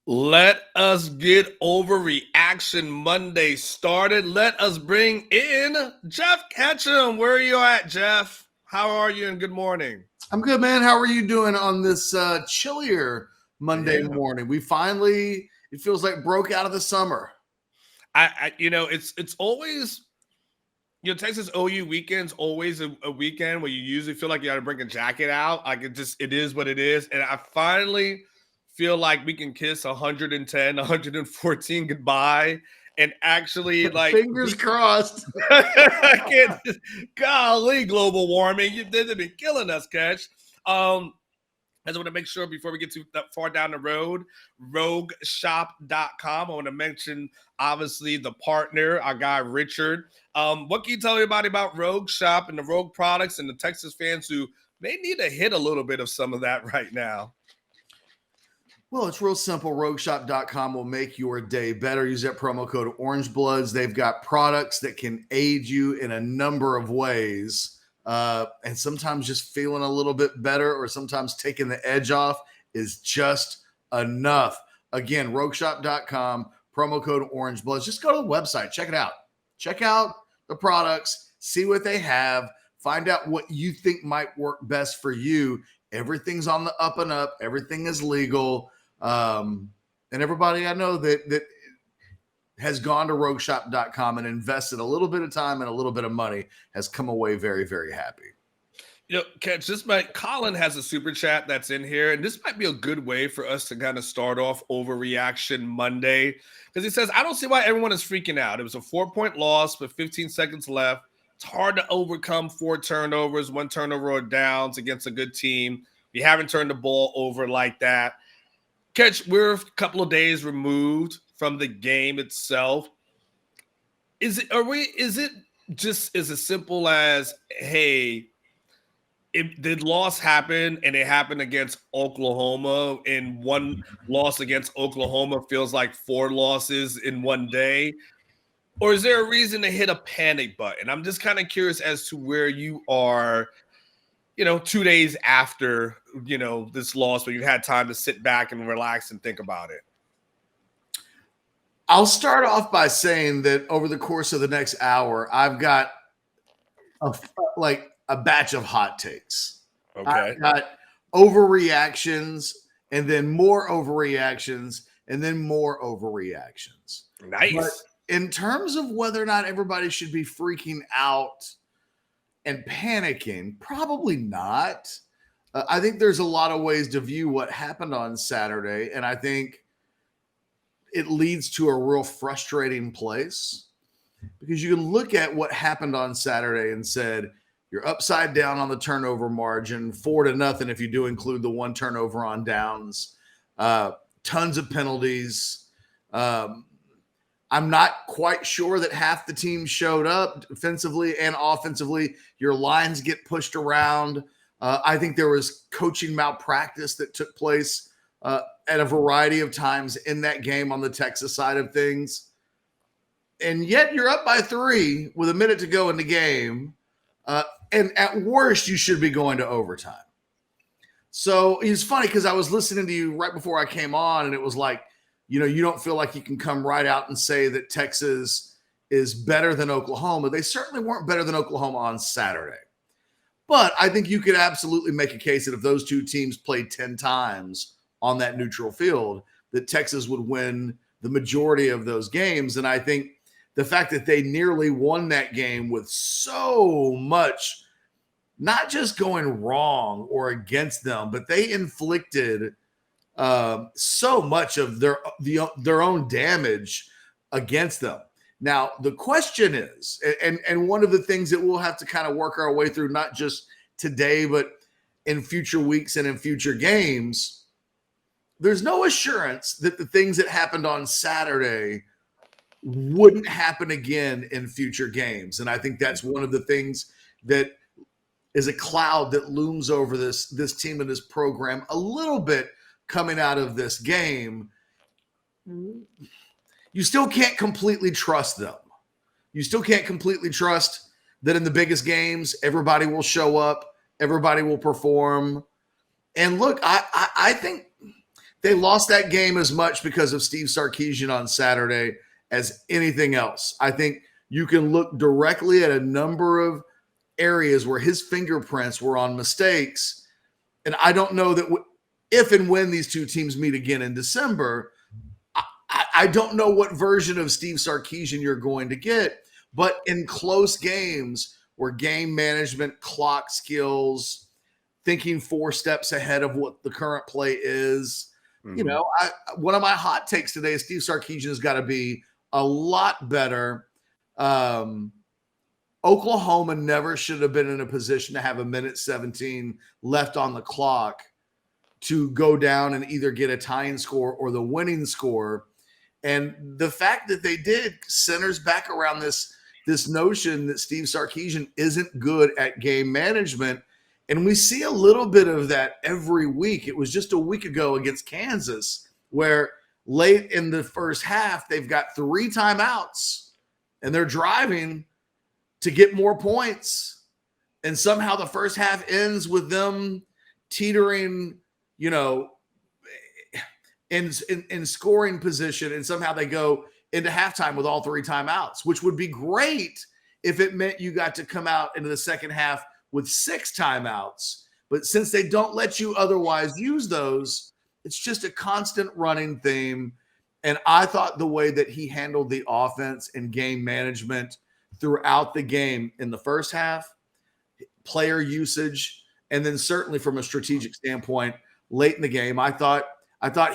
Let us get Overreaction Monday started. Let us bring in Jeff Ketchum. Where are you at, Jeff? How are you and good morning? I'm good, man. How are you doing on this chillier Monday Yeah. morning? We finally, it feels like broke out of the summer. It's always, Texas OU weekend's always a weekend where you usually feel like you got to bring a jacket out. Like it is what it is. And I finally feel like we can kiss 110, 114 goodbye and actually Fingers crossed. I can't. Golly, global warming! They've been killing us, Catch. I just want to make sure before we get too that far down the road, rogueshop.com. I want to mention, obviously, the partner, our guy Richard. What can you tell everybody about Rogue Shop and the Rogue products and the Texas fans who may need to hit a little bit of some of that right now? Well, it's real simple. Rogueshop.com will make your day better. Use that promo code OrangeBloods. They've got products that can aid you in a number of ways. And sometimes just feeling a little bit better or sometimes taking the edge off is just enough. Again, rogueshop.com, promo code OrangeBloods. Just go to the website. Check it out. Check out the products. See what they have. Find out what you think might work best for you. Everything's on the up and up. Everything is legal. And everybody I know that has gone to rogueshop.com and invested a little bit of time and a little bit of money has come away very, very happy. Catch, Colin has a super chat that's in here, and this might be a good way for us to kind of start off Overreaction Monday, because he says, I don't see why everyone is freaking out. It was a 4-point loss with 15 seconds left. It's hard to overcome 4 turnovers, 1 turnover or downs against a good team. You haven't turned the ball over like that. Catch, we're a couple of days removed from the game itself. Is it just as simple as, hey, the loss happened and it happened against Oklahoma, and one loss against Oklahoma feels like 4 losses in one day? Or is there a reason to hit a panic button? I'm just kind of curious as to where you are, 2 days after, this loss, where you had time to sit back and relax and think about it. I'll start off by saying that over the course of the next hour, I've got a batch of hot takes. Okay. I've got overreactions and then more overreactions and then more overreactions. Nice. But in terms of whether or not everybody should be freaking out and panicking, probably not. I think there's a lot of ways to view what happened on Saturday, and I think it leads to a real frustrating place, because you can look at what happened on Saturday and said, you're upside down on the turnover margin, 4-0 if you do include the 1 turnover on downs, tons of penalties. I'm not quite sure that half the team showed up defensively and offensively. Your lines get pushed around. I think there was coaching malpractice that took place at a variety of times in that game on the Texas side of things. And yet you're up by 3 with a minute to go in the game. And at worst, you should be going to overtime. So it's funny because I was listening to you right before I came on, and it was like, you don't feel like you can come right out and say that Texas is better than Oklahoma. They certainly weren't better than Oklahoma on Saturday. But I think you could absolutely make a case that if those two teams played 10 times on that neutral field, that Texas would win the majority of those games. And I think the fact that they nearly won that game with so much, not just going wrong or against them, but they inflicted so much of their own damage against them. Now, the question is, and one of the things that we'll have to kind of work our way through, not just today, but in future weeks and in future games, there's no assurance that the things that happened on Saturday wouldn't happen again in future games. And I think that's one of the things that is a cloud that looms over this team and this program a little bit coming out of this game. You still can't completely trust them. You still can't completely trust that in the biggest games, everybody will show up, everybody will perform. And look, I think they lost that game as much because of Steve Sarkisian on Saturday as anything else. I think you can look directly at a number of areas where his fingerprints were on mistakes. And I don't know that if and when these two teams meet again in December, I don't know what version of Steve Sarkisian you're going to get. But in close games where game management, clock skills, thinking 4 steps ahead of what the current play is, one of my hot takes today is Steve Sarkisian has got to be a lot better. Oklahoma never should have been in a position to have 1:17 left on the clock to go down and either get a tying score or the winning score. And the fact that they did centers back around this notion that Steve Sarkisian isn't good at game management. And we see a little bit of that every week. It was just a week ago against Kansas where late in the first half, they've got 3 timeouts and they're driving to get more points. And somehow the first half ends with them teetering, in scoring position. And somehow they go into halftime with all 3 timeouts, which would be great if it meant you got to come out into the second half with 6 timeouts. But since they don't let you otherwise use those, it's just a constant running theme. And I thought the way that he handled the offense and game management throughout the game in the first half, player usage, and then certainly from a strategic standpoint late in the game, I thought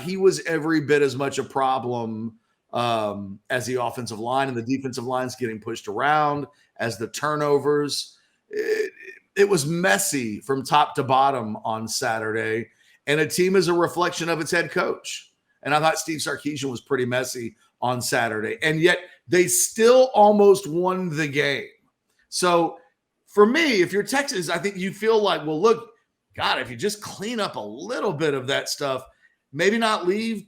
he was every bit as much a problem as the offensive line, and the defensive line's getting pushed around, as the turnovers. It was messy from top to bottom on Saturday, and a team is a reflection of its head coach. And I thought Steve Sarkisian was pretty messy on Saturday, and yet they still almost won the game. So for me, if you're Texas, I think you feel like, well, look, God, if you just clean up a little bit of that stuff, maybe not leave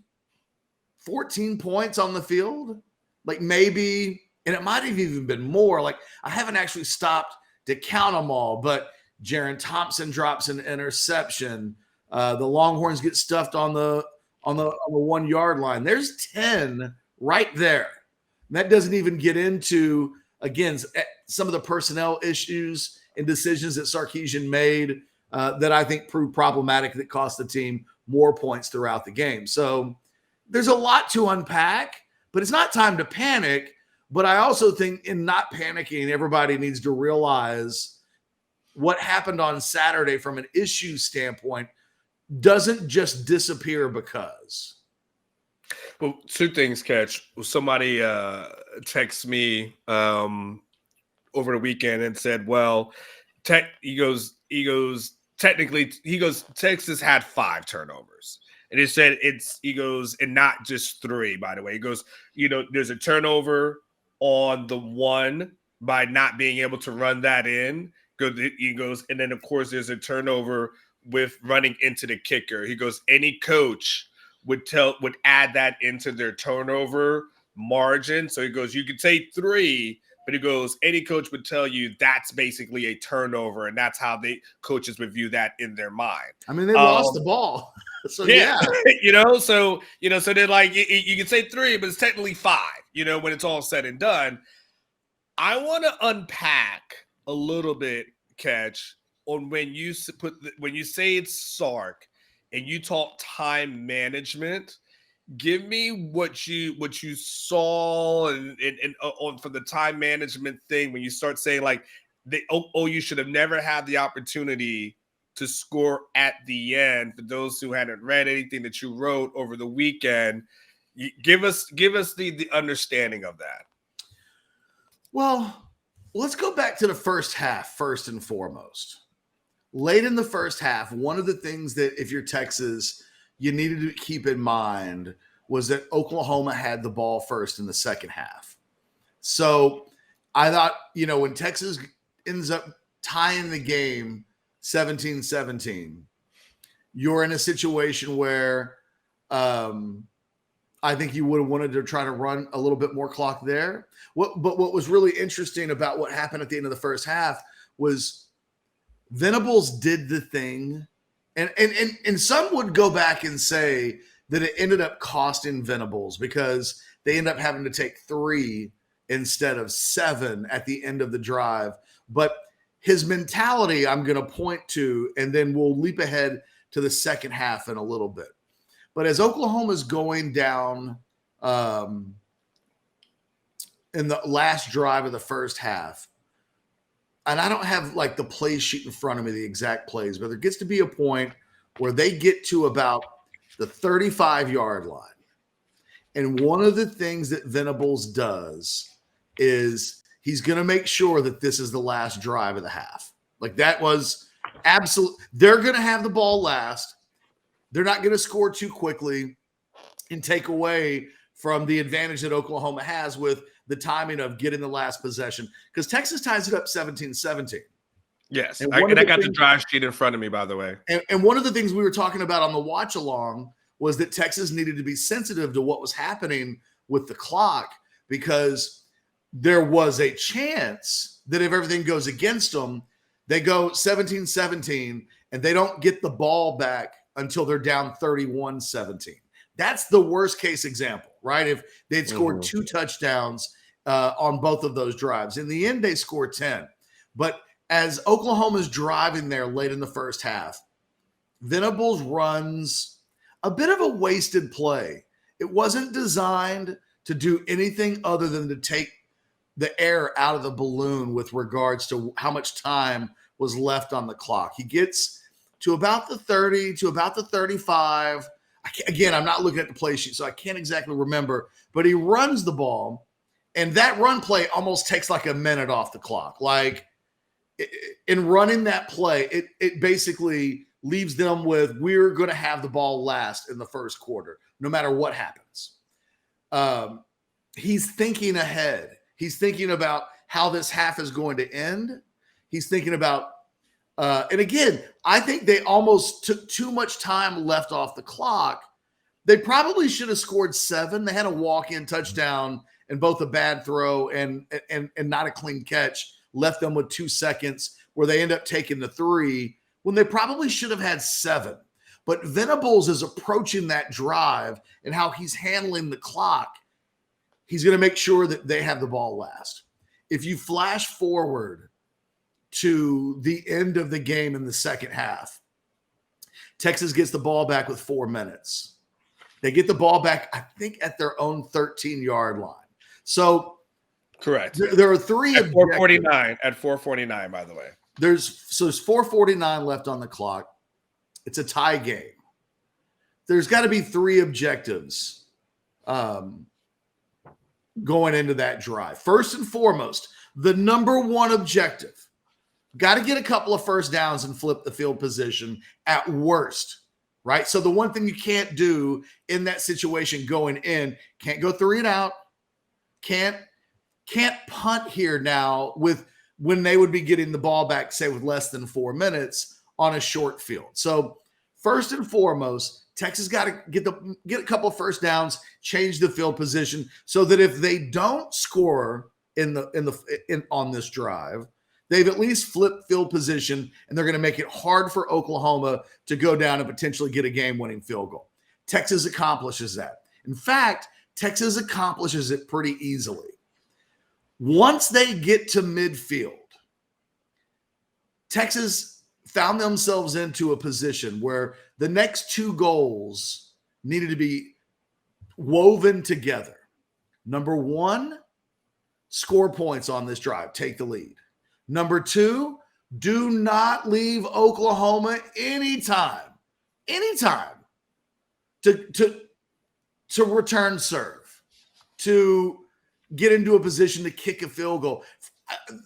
14 points on the field, like maybe, and it might have even been more. Like I haven't actually stopped to count them all, but Jaron Thompson drops an interception. The Longhorns get stuffed on the 1 yard line. There's 10 right there. And that doesn't even get into, again, some of the personnel issues and decisions that Sarkisian made that I think proved problematic, that cost the team more points throughout the game. So there's a lot to unpack, but it's not time to panic. But I also think in not panicking, everybody needs to realize what happened on Saturday from an issue standpoint doesn't just disappear because. Well, 2 things, Catch. Somebody texted me over the weekend and said, well, he goes, Texas had 5 turnovers. And it said and not just 3, by the way. He goes, there's a turnover on the 1 by not being able to run that in. He goes, and then of course there's a turnover with running into the kicker. He goes, any coach would add that into their turnover margin. So he goes, you could say 3, but he goes, any coach would tell you that's basically a turnover, and that's how coaches would view that in their mind. I mean, they lost the ball. So yeah. So they're like, you can say 3, but it's technically 5, when it's all said and done. I want to unpack a little bit, Catch, on when you say it's Sark and you talk time management. Give me what you saw and on for the time management thing when you start saying like you should have never had the opportunity to score at the end. For those who hadn't read anything that you wrote over the weekend, give us the understanding of that. Well, let's go back to the first half first and foremost. Late in the first half, one of the things that if you're Texas, you needed to keep in mind was that Oklahoma had the ball first in the second half. So I thought, when Texas ends up tying the game 17-17, you're in a situation where I think you would have wanted to try to run a little bit more clock there. But what was really interesting about what happened at the end of the first half was Venables did the thing. And some would go back and say that it ended up costing Venables because they end up having to take 3 instead of 7 at the end of the drive. But his mentality, I'm going to point to, and then we'll leap ahead to the second half in a little bit. But as Oklahoma's going down in the last drive of the first half, and I don't have like the play sheet in front of me, the exact plays, but there gets to be a point where they get to about the 35-yard line. And one of the things that Venables does is he's going to make sure that this is the last drive of the half. Like that was absolute. They're going to have the ball last. They're not going to score too quickly and take away from the advantage that Oklahoma has with the timing of getting the last possession, because Texas ties it up 17-17. Yes, and I got the drive sheet in front of me, by the way. And one of the things we were talking about on the watch along was that Texas needed to be sensitive to what was happening with the clock, because there was a chance that if everything goes against them, they go 17-17 and they don't get the ball back until they're down 31-17. That's the worst case example, right? If they'd scored 2 touchdowns on both of those drives. In the end, they scored 10. But as Oklahoma's driving there late in the first half, Venables runs a bit of a wasted play. It wasn't designed to do anything other than to take the air out of the balloon with regards to how much time was left on the clock. He gets to about the 30, to about the 35. Again, I'm not looking at the play sheet, so I can't exactly remember, but he runs the ball, and that run play almost takes like a minute off the clock. Like in running that play, it basically leaves them with, we're going to have the ball last in the first quarter, no matter what happens. He's thinking ahead. He's thinking about how this half is going to end. He's thinking about, and again, I think they almost took too much time left off the clock. They probably should have scored 7. They had a walk-in touchdown and both a bad throw and not a clean catch left them with 2 seconds, where they end up taking the 3 when they probably should have had 7. But Venables is approaching that drive and how he's handling the clock. He's going to make sure that they have the ball last. If you flash forward to the end of the game in the second half, Texas gets the ball back with 4 minutes. They get the ball back, I think, at their own 13-yard line. So correct. There are 3 at 4:49. At 4:49, by the way. There's 4:49 left on the clock. It's a tie game. There's got to be 3 objectives going into that drive. First and foremost, the number 1 objective, got to get a couple of first downs and flip the field position at worst, right? So the one thing you can't do in that situation going in, can't go 3 and out, can't punt here now with when they would be getting the ball back, say, with less than 4 minutes on a short field. So first and foremost, Texas got to get a couple of first downs, change the field position, so that if they don't score on this drive, they've at least flipped field position, and they're going to make it hard for Oklahoma to go down and potentially get a game-winning field goal. Texas accomplishes that. In fact, Texas accomplishes it pretty easily. Once they get to midfield, Texas found themselves into a position where the next 2 goals needed to be woven together. Number 1, score points on this drive, take the lead. Number 2, do not leave Oklahoma anytime to return serve, to get into a position to kick a field goal.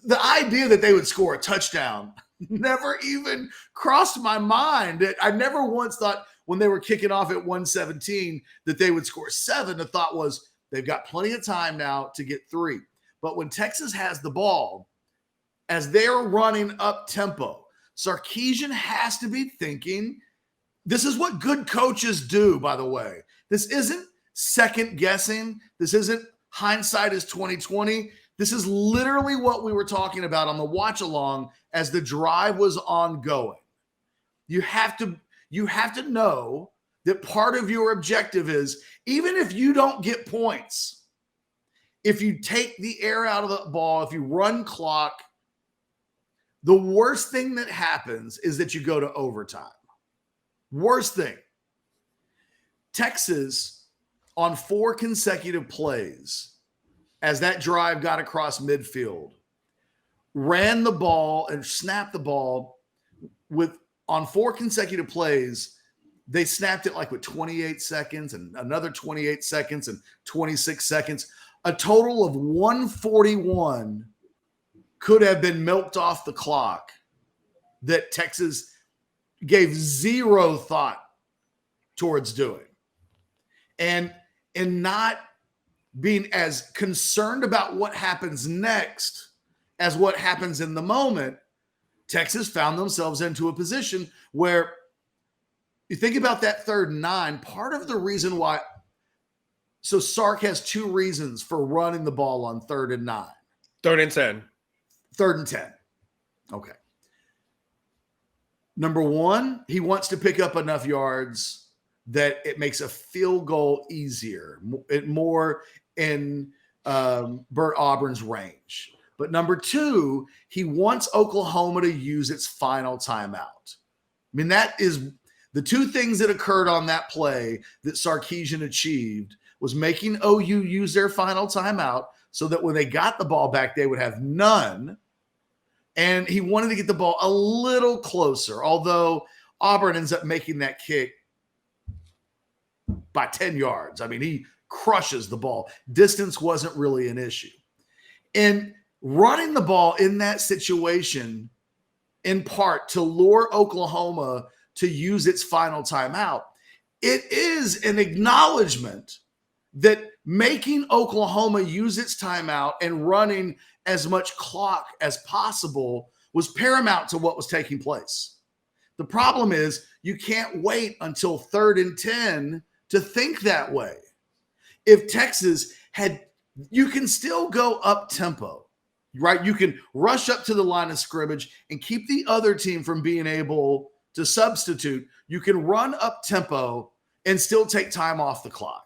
The idea that they would score a touchdown never even crossed my mind. I never once thought when they were kicking off at 117 that they would score 7. The thought was they've got plenty of time now to get 3. But when Texas has the ball, as they're running up tempo, Sarkisian has to be thinking, this is what good coaches do, by the way. This isn't second guessing. This isn't hindsight is 2020. This is literally what we were talking about on the watch along as the drive was ongoing. You have to know that part of your objective is, even if you don't get points, if you take the air out of the ball, if you run clock, the worst thing that happens is that you go to overtime. Worst thing. Texas, on 4 consecutive plays, as that drive got across midfield, ran the ball and snapped the ball on 4 consecutive plays. They snapped it like with 28 seconds and another 28 seconds and 26 seconds. A total of 141 could have been milked off the clock that Texas gave zero thought towards doing. And not being as concerned about what happens next as what happens in the moment, Texas found themselves into a position where you think about that 3rd and 9, part of the reason why, so Sark has 2 reasons for running the ball on 3rd and 9. 3rd and 10. 3rd and 10. Okay. Number 1, he wants to pick up enough yards that it makes a field goal easier, more in Bert Auburn's range. But number 2, he wants Oklahoma to use its final timeout. I mean, that is the 2 things that occurred on that play that Sarkisian achieved was making OU use their final timeout so that when they got the ball back, they would have none. And he wanted to get the ball a little closer, although Auburn ends up making that kick by 10 yards. I mean, he crushes the ball. Distance wasn't really an issue. And running the ball in that situation, in part to lure Oklahoma to use its final timeout, it is an acknowledgement that making Oklahoma use its timeout and running as much clock as possible was paramount to what was taking place. The problem is you can't wait until 3rd and 10 to think that way. If Texas had, you can still go up tempo, right? You can rush up to the line of scrimmage and keep the other team from being able to substitute. You can run up tempo and still take time off the clock.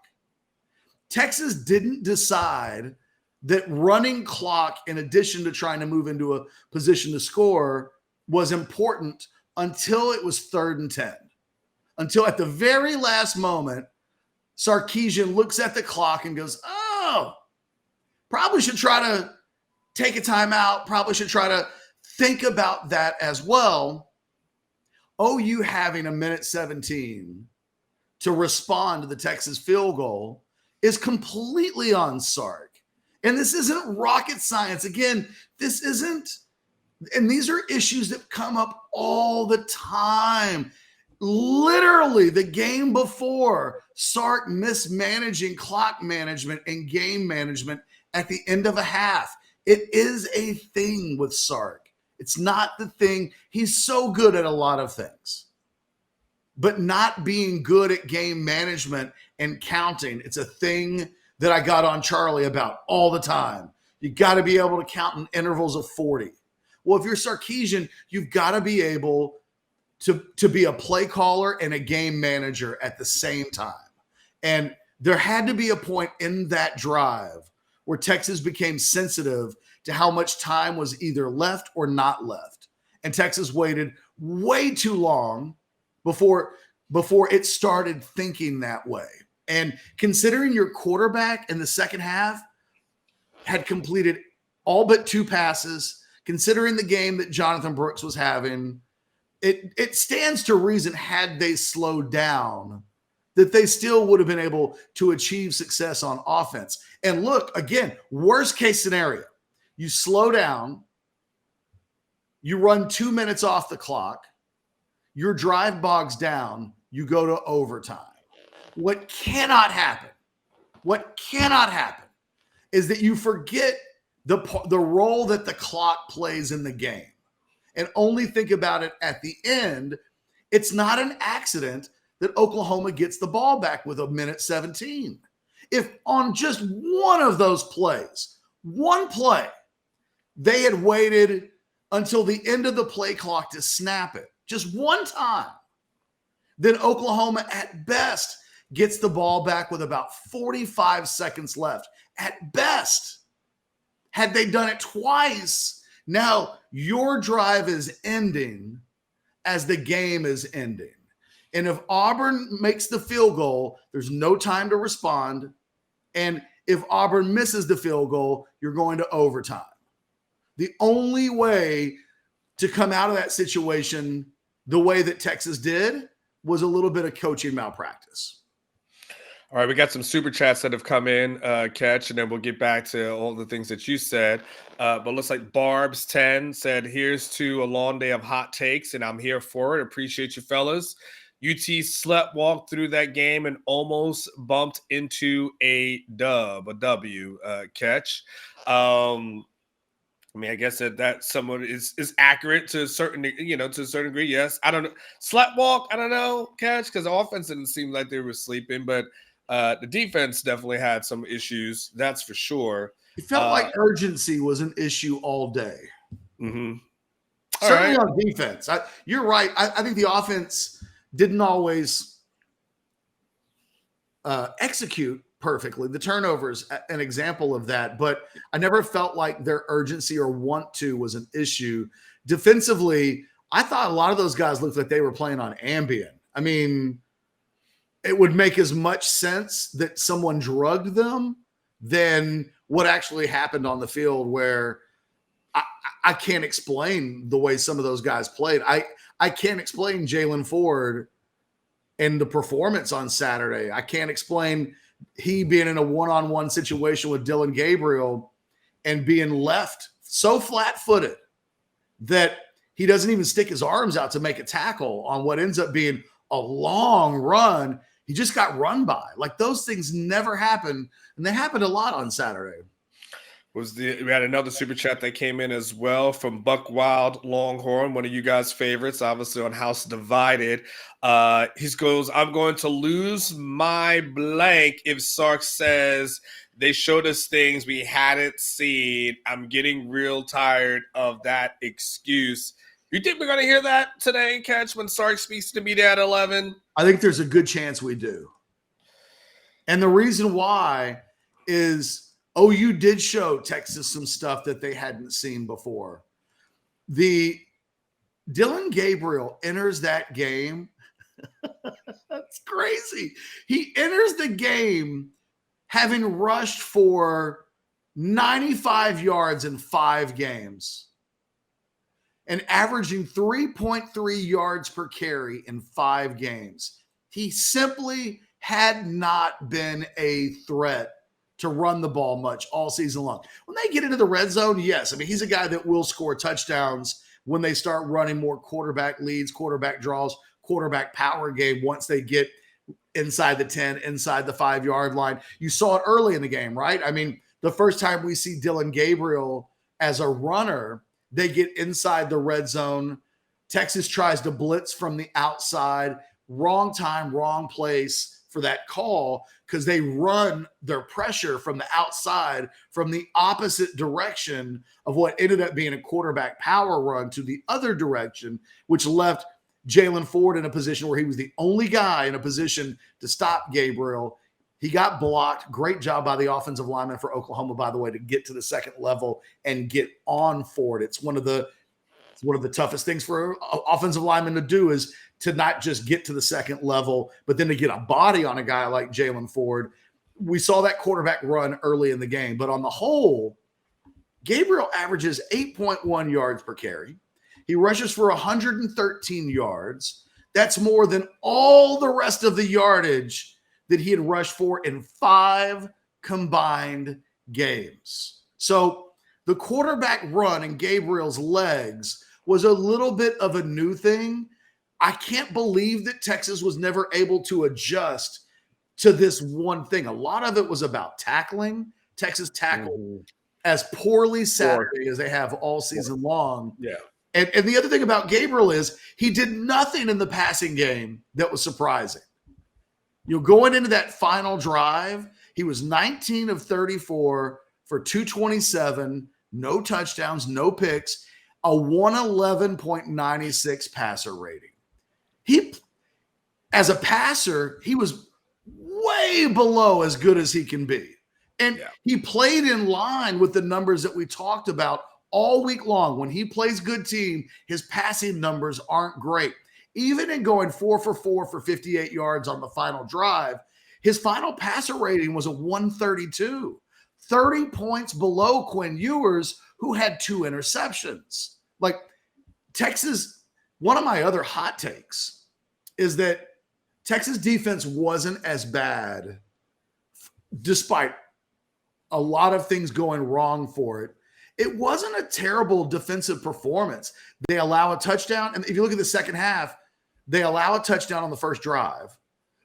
Texas didn't decide that running clock, in addition to trying to move into a position to score, was important until it was 3rd and 10. Until at the very last moment, Sarkisian looks at the clock and goes, oh, probably should try to take a timeout, probably should try to think about that as well. OU having 1:17 to respond to the Texas field goal is completely on Sark. And this isn't rocket science. Again, this isn't, and these are issues that come up all the time. Literally, the game before, Sark mismanaging clock management and game management at the end of a half. It is a thing with Sark. It's not the thing. He's so good at a lot of things. But not being good at game management and counting, it's a thing that I got on Charlie about all the time. You got to be able to count in intervals of 40. Well, if you're Sarkisian, you've got to be able to be a play caller and a game manager at the same time. And there had to be a point in that drive where Texas became sensitive to how much time was either left or not left. And Texas waited way too long before it started thinking that way. And considering your quarterback in the second half had completed all but 2 passes, considering the game that Jonathan Brooks was having, it stands to reason, had they slowed down, that they still would have been able to achieve success on offense. And look, again, worst case scenario, you slow down, you run 2 minutes off the clock, your drive bogs down, you go to overtime. What cannot happen is that you forget the role that the clock plays in the game and only think about it at the end. It's not an accident that Oklahoma gets the ball back with 1:17. If on just one of those plays, one play, they had waited until the end of the play clock to snap it, just one time, Then Oklahoma, at best, gets the ball back with about 45 seconds left. At best. Had they done it twice, now your drive is ending as the game is ending. And if Auburn makes the field goal, there's no time to respond. And if Auburn misses the field goal, you're going to overtime. The only way to come out of that situation the way that Texas did was a little bit of coaching malpractice. All right, we got some super chats that have come in, Catch, and then we'll get back to all the things that you said. But looks like Barbs10 said, here's to a long day of hot takes, and I'm here for it. Appreciate you, fellas. UT walked through that game and almost bumped into a W, Catch. I mean, I guess that somewhat is accurate to a certain, to a certain degree. Yes, I don't know. Sleptwalk, I don't know, Catch, because the offense didn't seem like they were sleeping, but the defense definitely had some issues. That's for sure. It felt like urgency was an issue all day. Mm-hmm. Certainly on defense. You're right. I think the offense didn't always execute perfectly. The turnovers, an example of that, but I never felt like their urgency or want to was an issue. Defensively, I thought a lot of those guys looked like they were playing on Ambien. I mean, it would make as much sense that someone drugged them than what actually happened on the field, where I can't explain the way some of those guys played. I can't explain Jalen Ford and the performance on Saturday. I can't explain he being in a one-on-one situation with Dylan Gabriel and being left so flat-footed that he doesn't even stick his arms out to make a tackle on what ends up being a long run. He just got run by. Like, those things never happen, and they happened a lot on Saturday. We had another super chat that came in as well from Buck Wild Longhorn, one of you guys' favorites, obviously on House Divided. He goes, I'm going to lose my blank if Sark says they showed us things we hadn't seen. I'm getting real tired of that excuse. You think we're going to hear that today, Catch, when Sark speaks to me at 11? I think there's a good chance we do. And the reason why is OU did show Texas some stuff that they hadn't seen before. The Dylan Gabriel enters that game. That's crazy. He enters the game having rushed for 95 yards in 5 games and averaging 3.3 yards per carry in 5 games. He simply had not been a threat to run the ball much all season long. When they get into the red zone, yes. I mean, he's a guy that will score touchdowns when they start running more quarterback leads, quarterback draws, quarterback power game once they get inside the 10, inside the 5-yard line. You saw it early in the game, right? I mean, the first time we see Dylan Gabriel as a runner, they get inside the red zone. Texas tries to blitz from the outside. Wrong time, wrong place for that call, because they run their pressure from the outside from the opposite direction of what ended up being a quarterback power run to the other direction, which left Jalen Ford in a position where he was the only guy in a position to stop Gabriel. He got blocked. Great job by the offensive lineman for Oklahoma, by the way, to get to the second level and get on Ford. It's one of the toughest things for an offensive lineman to do, is to not just get to the second level, but then to get a body on a guy like Jalen Ford. We saw that quarterback run early in the game, but on the whole, Gabriel averages 8.1 yards per carry. He rushes for 113 yards. That's more than all the rest of the yardage that he had rushed for in 5 combined games. So the quarterback run in Gabriel's legs was a little bit of a new thing. I can't believe that Texas was never able to adjust to this one thing. A lot of it was about tackling. Texas tackled as poorly Saturday as they have all season long. Yeah. And the other thing about Gabriel is he did nothing in the passing game that was surprising. Going into that final drive, he was 19 of 34 for 227, no touchdowns, no picks, a 111.96 passer rating. as a passer, he was way below as good as he can be. And he played in line with the numbers that we talked about all week long. When he plays good team, his passing numbers aren't great. Even in going 4 for 4 for 58 yards on the final drive, his final passer rating was a 132, 30 points below Quinn Ewers, who had 2 interceptions. Like Texas, one of my other hot takes is that Texas defense wasn't as bad despite a lot of things going wrong for it. It wasn't a terrible defensive performance. They allow a touchdown. And if you look at the second half, they allow a touchdown on the first drive.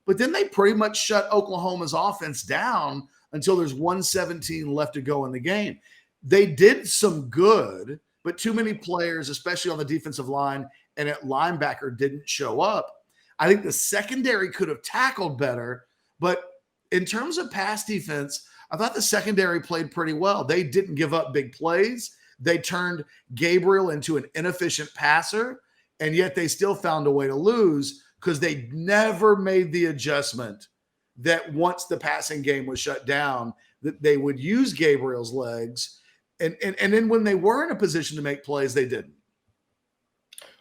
But then they pretty much shut Oklahoma's offense down until there's 1:17 left to go in the game. They did some good, but too many players, especially on the defensive line and at linebacker, didn't show up. I think the secondary could have tackled better, but in terms of pass defense, I thought the secondary played pretty well. They didn't give up big plays. They turned Gabriel into an inefficient passer, and yet they still found a way to lose because they never made the adjustment that once the passing game was shut down, that they would use Gabriel's legs. And then when they were in a position to make plays, they didn't.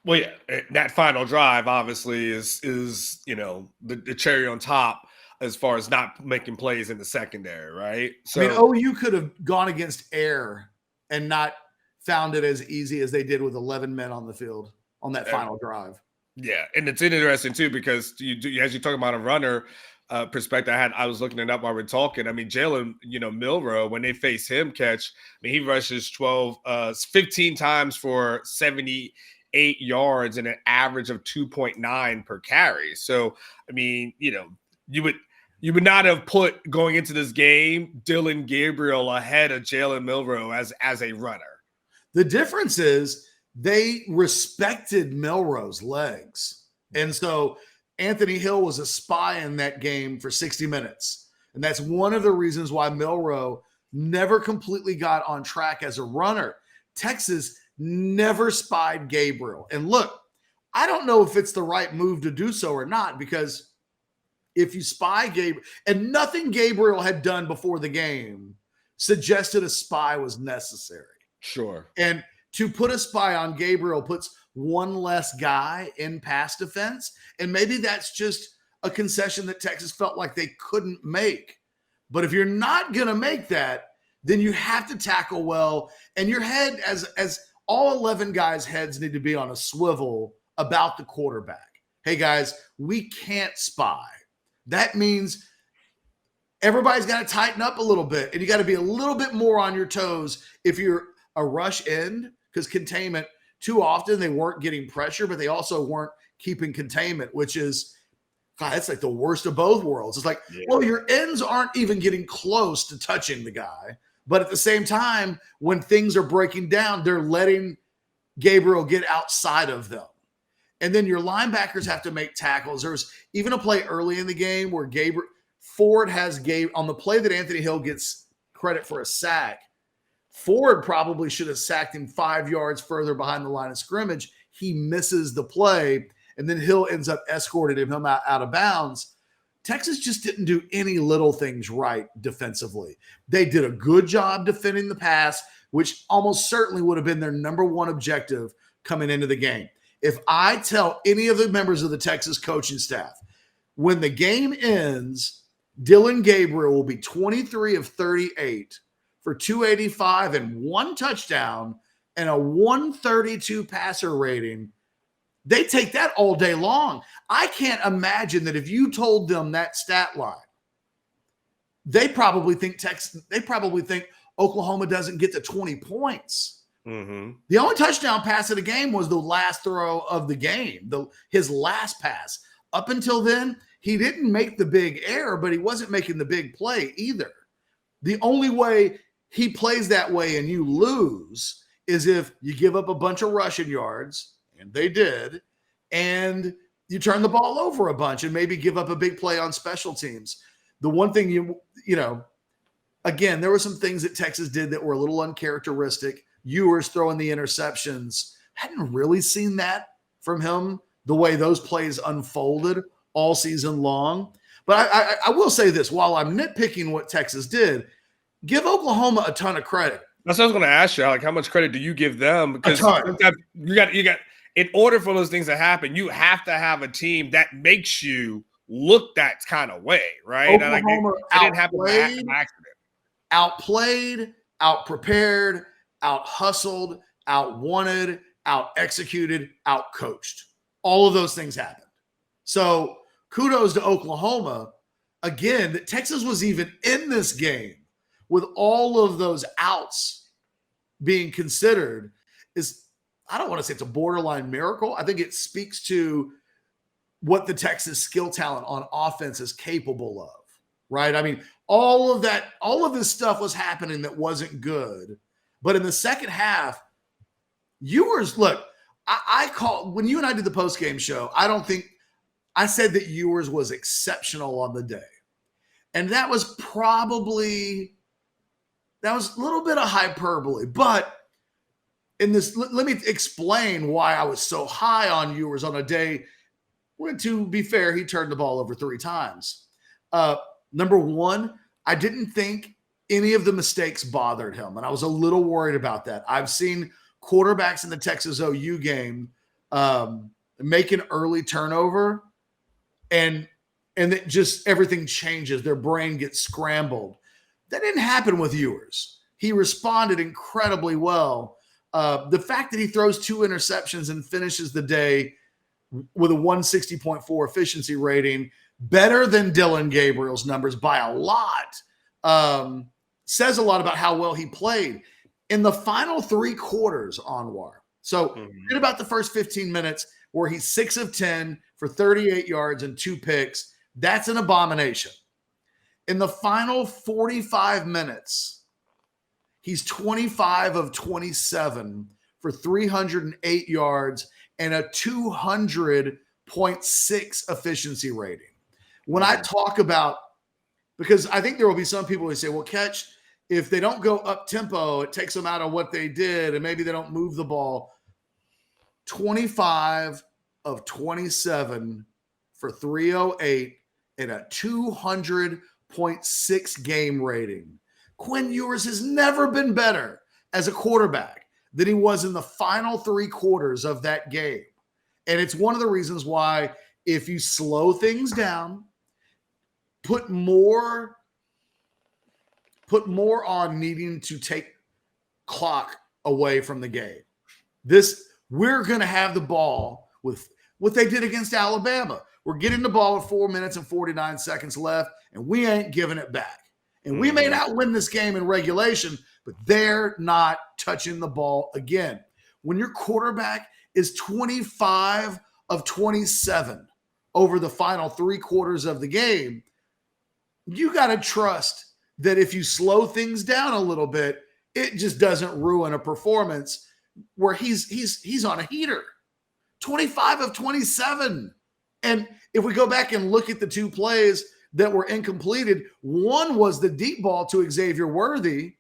Well, yeah, that final drive obviously is the cherry on top as far as not making plays in the secondary, right? So, I mean, OU could have gone against air and not found it as easy as they did with 11 men on the field on that final drive. Yeah, and it's interesting too because as you talk about a runner perspective, I was looking it up while we're talking. I mean, Jalen, Milroe, when they face him catch, I mean, he rushes 15 times for 78 yards and an average of 2.9 per carry. So, I mean, you would not have put going into this game Dylan Gabriel ahead of Jalen Milroe as a runner. The difference is they respected Milroe's legs. And so Anthony Hill was a spy in that game for 60 minutes. And that's one of the reasons why Milroe never completely got on track as a runner. Texas never spied Gabriel. And look, I don't know if it's the right move to do so or not, because if you spy Gabriel, and nothing Gabriel had done before the game suggested a spy was necessary. Sure. And to put a spy on Gabriel puts one less guy in pass defense. And maybe that's just a concession that Texas felt like they couldn't make. But if you're not going to make that, then you have to tackle well. And your head, as all 11 guys' heads need to be on a swivel about the quarterback. Hey, guys, we can't spy. That means everybody's got to tighten up a little bit. And you got to be a little bit more on your toes if you're a rush end, because containment, too often they weren't getting pressure, but they also weren't keeping containment, which is, God, that's like the worst of both worlds. It's like, well, your ends aren't even getting close to touching the guy. But at the same time, when things are breaking down, they're letting Gabriel get outside of them. And then your linebackers have to make tackles. There's even a play early in the game where Ford has on the play that Anthony Hill gets credit for a sack. Ford probably should have sacked him 5 yards further behind the line of scrimmage. He misses the play, and then Hill ends up escorting him out of bounds. Texas just didn't do any little things right defensively. They did a good job defending the pass, which almost certainly would have been their number one objective coming into the game. If I tell any of the members of the Texas coaching staff, when the game ends, Dylan Gabriel will be 23 of 38 for 285 and 1 touchdown and a 132 passer rating, they take that all day long. I can't imagine that if you told them that stat line, they probably think Oklahoma doesn't get to 20 points. Mm-hmm. The only touchdown pass of the game was the last throw of the game, his last pass. Up until then, he didn't make the big error, but he wasn't making the big play either. The only way he plays that way and you lose is if you give up a bunch of rushing yards, and they did, and you turn the ball over a bunch and maybe give up a big play on special teams. The one thing again, there were some things that Texas did that were a little uncharacteristic. Ewers throwing the interceptions. Hadn't really seen that from him, the way those plays unfolded all season long. But I will say this: while I'm nitpicking what Texas did, give Oklahoma a ton of credit. That's what I was going to ask you. Like, how much credit do you give them? Because A ton. sometimes you got. In order for those things to happen, you have to have a team that makes you look that kind of way, right? Oklahoma it didn't happen by accident. Outplayed, out-prepared, out-hustled, out-wanted, out-executed, out-coached. All of those things happened. So kudos to Oklahoma. Again, that Texas was even in this game with all of those outs being considered is, I don't want to say it's a borderline miracle. I think it speaks to what the Texas skill talent on offense is capable of, right? I mean, all of this stuff was happening that wasn't good. But in the second half, Ewers, look, I call, when you and I did the post-game show, I said that Ewers was exceptional on the day. And that was a little bit of hyperbole. But in this, let me explain why I was so high on Ewers on a day when, to be fair, he turned the ball over 3 times. Number one, I didn't think any of the mistakes bothered him, and I was a little worried about that. I've seen quarterbacks in the Texas OU game make an early turnover, and that just everything changes. Their brain gets scrambled. That didn't happen with Ewers. He responded incredibly well. The fact that he throws 2 interceptions and finishes the day with a 160.4 efficiency rating, better than Dylan Gabriel's numbers by a lot, says a lot about how well he played. In the final 3 quarters, Anwar. So forget about the first 15 minutes where he's 6 of 10 for 38 yards and 2 picks. That's an abomination. In the final 45 minutes, he's 25 of 27 for 308 yards and a 200.6 efficiency rating. When I talk about, because I think there will be some people who say, well, Catch, if they don't go up tempo, it takes them out of what they did, and maybe they don't move the ball. 25 of 27 for 308 and a 200.6 game rating. Quinn Ewers has never been better as a quarterback than he was in the final 3 quarters of that game. And it's one of the reasons why, if you slow things down, put more on needing to take clock away from the game. We're going to have the ball with what they did against Alabama. We're getting the ball with 4 minutes and 49 seconds left, and we ain't giving it back. And we may not win this game in regulation, but they're not touching the ball again. When your quarterback is 25 of 27 over the final 3 quarters of the game, you got to trust that if you slow things down a little bit, it just doesn't ruin a performance where he's on a heater. 25 of 27. And if we go back and look at the 2 plays that were incompleted, one was the deep ball to Xavier Worthy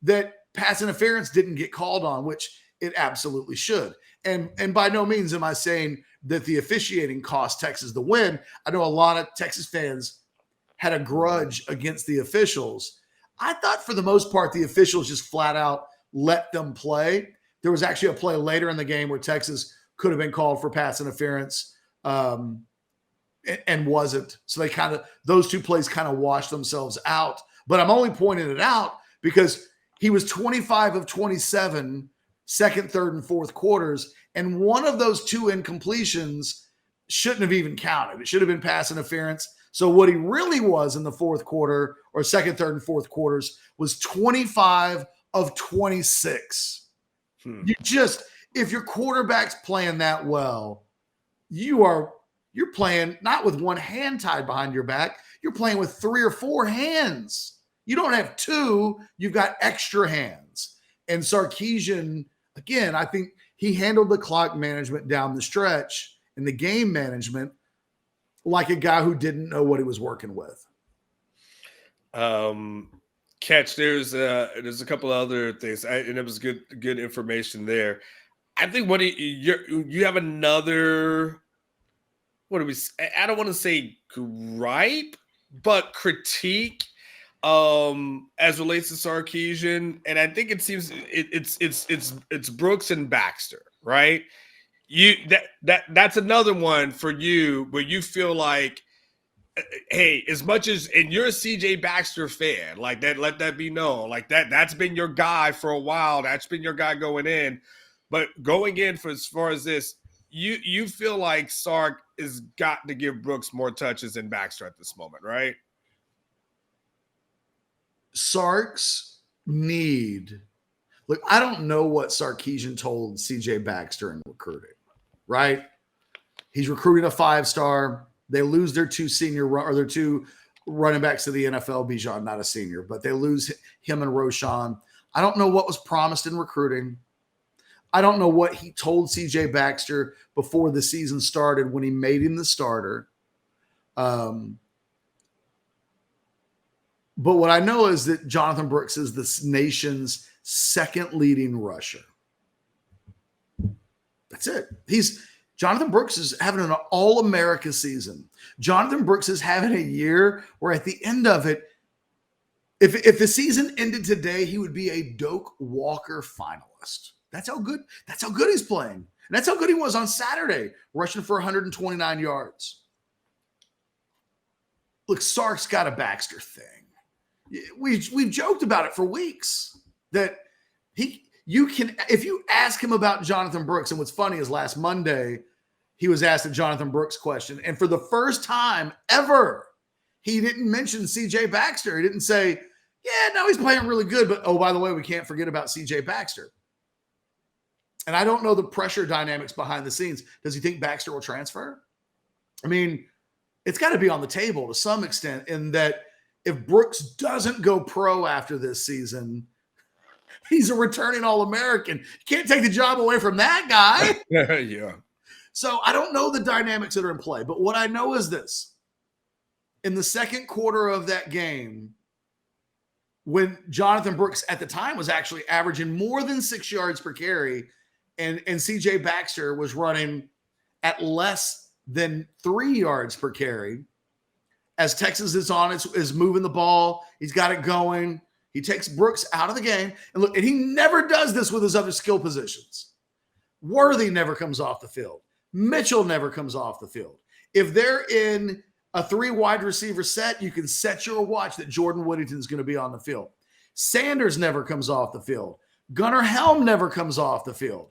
that pass interference didn't get called on, which it absolutely should. And by no means am I saying that the officiating cost Texas the win. I know a lot of Texas fans had a grudge against the officials. I thought for the most part, the officials just flat out let them play. There was actually a play later in the game where Texas could have been called for pass interference and wasn't. So those 2 plays kind of washed themselves out. But I'm only pointing it out because he was 25 of 27 second, third, and fourth quarters. And one of those 2 incompletions shouldn't have even counted. It should have been pass interference. So what he really was in the fourth quarter, or second, third, and fourth quarters, was 25 of 26. If your quarterback's playing that well, you're playing not with one hand tied behind your back. You're playing with 3 or 4 hands. You don't have 2. You've got extra hands. And Sarkisian, again, I think he handled the clock management down the stretch and the game management like a guy who didn't know what he was working with. Catch, there's a couple other things, and it was good information there. I think you have another what do we? I don't want to say gripe, but critique as relates to Sarkisian, and I think it seems it's Brooks and Baxter, right? That's another one for you where you feel like, hey, as much as, and you're a CJ Baxter fan, like that, let that be known, like that's been your guy for a while. That's been your guy going in, but going in for as far as this, you feel like Sark has got to give Brooks more touches than Baxter at this moment, right? Sark's need. Look, I don't know what Sarkisian told CJ Baxter in recruiting, right? He's recruiting a 5-star. They lose their two running backs to the NFL. Bijan, not a senior, but they lose him and Roschon. I don't know what was promised in recruiting. I don't know what he told CJ Baxter before the season started when he made him the starter. But what I know is that Jonathan Brooks is the nation's second leading rusher. That's it. Jonathan Brooks is having an all-America season. Jonathan Brooks is having a year where at the end of it, if the season ended today, he would be a Doak Walker finalist. That's how good he's playing. And that's how good he was on Saturday, rushing for 129 yards. Look, Sark's got a Baxter thing. We've joked about it for weeks that you can, if you ask him about Jonathan Brooks, and what's funny is last Monday, he was asked a Jonathan Brooks question, and for the first time ever, he didn't mention CJ Baxter. He didn't say, yeah, no, he's playing really good, but oh, by the way, we can't forget about CJ Baxter. And I don't know the pressure dynamics behind the scenes. Does he think Baxter will transfer? I mean, it's got to be on the table to some extent, in that if Brooks doesn't go pro after this season, he's a returning All-American. You can't take the job away from that guy. Yeah. So I don't know the dynamics that are in play, but what I know is this. In the second quarter of that game, when Jonathan Brooks at the time was actually averaging more than 6 yards per carry, and CJ Baxter was running at less than 3 yards per carry, as Texas is moving the ball, he's got it going. He takes Brooks out of the game. And look, and he never does this with his other skill positions. Worthy never comes off the field. Mitchell never comes off the field. If they're in a 3 wide receiver set, you can set your watch that Jordan Whittington is going to be on the field. Sanders never comes off the field. Gunnar Helm never comes off the field.